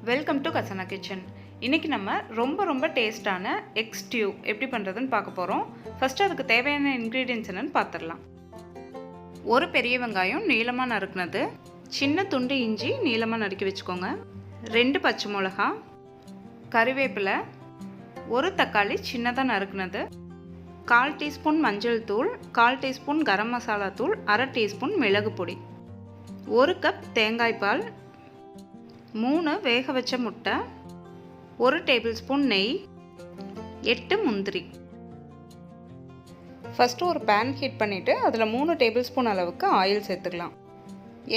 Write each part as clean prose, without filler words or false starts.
Welcome to கசனா kitchen. இன்றைக்கி நம்ம ரொம்ப டேஸ்டான எக் ஸ்டியூ எப்படி பண்ணுறதுன்னு பார்க்க போகிறோம். ஃபஸ்ட்டு அதுக்கு தேவையான இன்க்ரீடியன்ஸ் என்னென்னு பார்த்துடலாம். ஒரு பெரிய வெங்காயம் நீளமாக நறுக்குனது, சின்ன துண்டு இஞ்சி நீளமாக நறுக்கி வச்சுக்கோங்க, 2 பச்சை மிளகா, கறிவேப்பிலை, ஒரு தக்காளி சின்னதாக நறுக்குனது, 1/4 டீஸ்பூன் மஞ்சள் தூள், 1/4 டீஸ்பூன் கரம் மசாலா தூள், 1/2 டீஸ்பூன் மிளகு பொடி, 1 கப் தேங்காய் பால், 3 வேக வச்ச முட்டை, 1 டேபிள் ஸ்பூன் நெய், 8 முந்திரி. ஃபஸ்ட்டு ஒரு பேன் ஹீட் பண்ணிவிட்டு அதில் 3 டேபிள் ஸ்பூன் அளவுக்கு ஆயில் சேர்த்துக்கலாம்.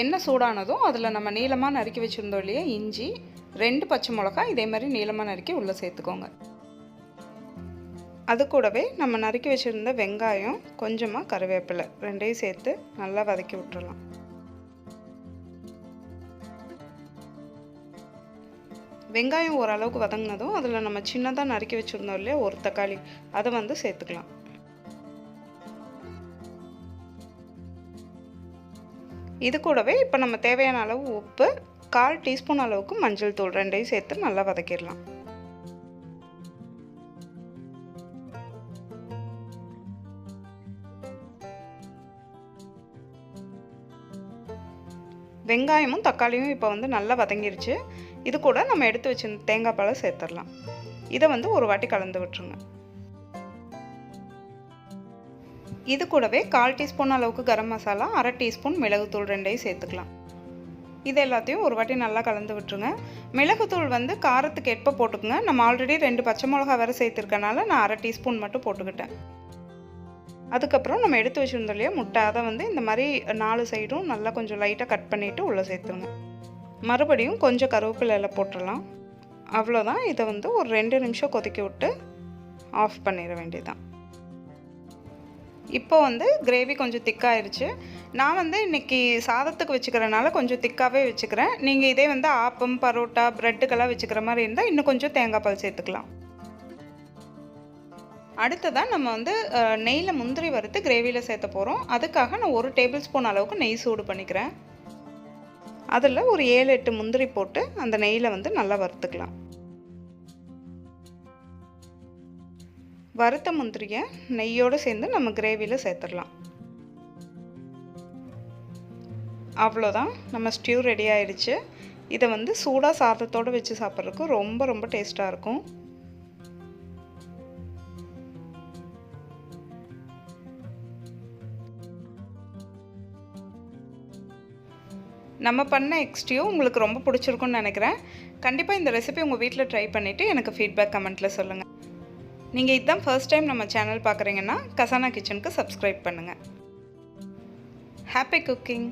எண்ணெய் சூடானதும் அதில் நம்ம நீளமாக நறுக்கி வச்சுருந்தோம் இல்லையா இஞ்சி, 2 பச்சை மிளகா இதே மாதிரி நீளமாக நறுக்கி உள்ளே சேர்த்துக்கோங்க. அது கூடவே நம்ம நறுக்கி வச்சுருந்த வெங்காயம், கொஞ்சமாக கறிவேப்பிலை ரெண்டையும் சேர்த்து நல்லா வதக்கி விட்டுறலாம். வெங்காயம் ஓரளவுக்கு வதங்கினதும் அதில் நம்ம சின்னதாக நறுக்கி வச்சுருந்தோம் இல்லையா ஒரு தக்காளி, அதை சேர்த்துக்கலாம். இது கூடவே இப்போ நம்ம தேவையான அளவு உப்பு, 1/4 டீஸ்பூன் அளவுக்கு மஞ்சள் தூள் ரெண்டையும் சேர்த்து நல்லா வதக்கிடலாம். வெங்காயமும் தக்காளியும் இப்போ நல்லா வதங்கிருச்சு. இது கூட நம்ம எடுத்து வச்சிருந்த தேங்காய் பாலை சேர்த்துடலாம். இதை ஒரு வாட்டி கலந்து விட்டுருங்க. இது கூடவே 1/4 டீஸ்பூன் அளவுக்கு கரம் மசாலா, 1/2 டீஸ்பூன் மிளகுத்தூள் ரெண்டையும் சேர்த்துக்கலாம். இது எல்லாத்தையும் ஒரு வாட்டி நல்லா கலந்து விட்டுருங்க. மிளகுத்தூள் காரத்துக்கு ஏற்ப போட்டுக்குங்க. நம்ம ஆல்ரெடி 2 பச்சை மிளகா வேறு சேர்த்துருக்கனால நான் 1/2 டீஸ்பூன் மட்டும் போட்டுக்கிட்டேன். அதுக்கப்புறம் நம்ம எடுத்து வச்சுருந்தோம் இல்லையா முட்டை, அதை இந்த மாதிரி 4 சைடும் நல்லா கொஞ்சம் லைட்டாக கட் பண்ணிவிட்டு உள்ளே சேர்த்துருங்க. மறுபடியும் கொஞ்சம் கருவேப்பிலை போட்டுடலாம். அவ்வளோதான். இதை ஒரு 2 நிமிஷம் கொதிக்க விட்டு ஆஃப் பண்ணிட வேண்டியதுதான். இப்போ கிரேவி கொஞ்சம் திக்காயிருச்சு. நான் இன்றைக்கி சாதத்துக்கு வச்சுக்கிறனால கொஞ்சம் திக்காகவே வச்சுக்கிறேன். நீங்கள் இதே ஆப்பம், பரோட்டா, ப்ரெட்டுக்கெல்லாம் வச்சுக்கிற மாதிரி இருந்தால் இன்னும் கொஞ்சம் தேங்காய் பால் சேர்த்துக்கலாம். அடுத்ததான் நம்ம நெய்யில் முந்திரி வறுத்து கிரேவியில் சேர்த்த போகிறோம். அதுக்காக நான் 1 டேபிள் ஸ்பூன் அளவுக்கு நெய் சூடு பண்ணிக்கிறேன். அதில் ஒரு 7-8 முந்திரி போட்டு அந்த நெய்யில் நல்லா வறுத்துக்கலாம். வறுத்த முந்திரியை நெய்யோடு சேர்ந்து நம்ம கிரேவியில் சேர்த்துடலாம். அவ்வளோதான், நம்ம ஸ்டியூ ரெடி ஆயிடுச்சு. இதை சூடாக சாதத்தோடு வச்சு சாப்பிட்றதுக்கு ரொம்ப டேஸ்ட்டாக இருக்கும். நம்ம பண்ண எக் ஸ்டியூ உங்களுக்கு ரொம்ப பிடிச்சிருக்குன்னு நினைக்கிறேன். கண்டிப்பாக இந்த ரெசிபி உங்கள் வீட்டில் ட்ரை பண்ணிவிட்டு எனக்கு ஃபீட்பேக் கமெண்ட்டில் சொல்லுங்கள். நீங்கள் இதுதான் ஃபர்ஸ்ட் டைம் நம்ம சேனல் பார்க்குறீங்கன்னா கசானா கிச்சனுக்கு சப்ஸ்கிரைப் பண்ணுங்கள். Happy cooking.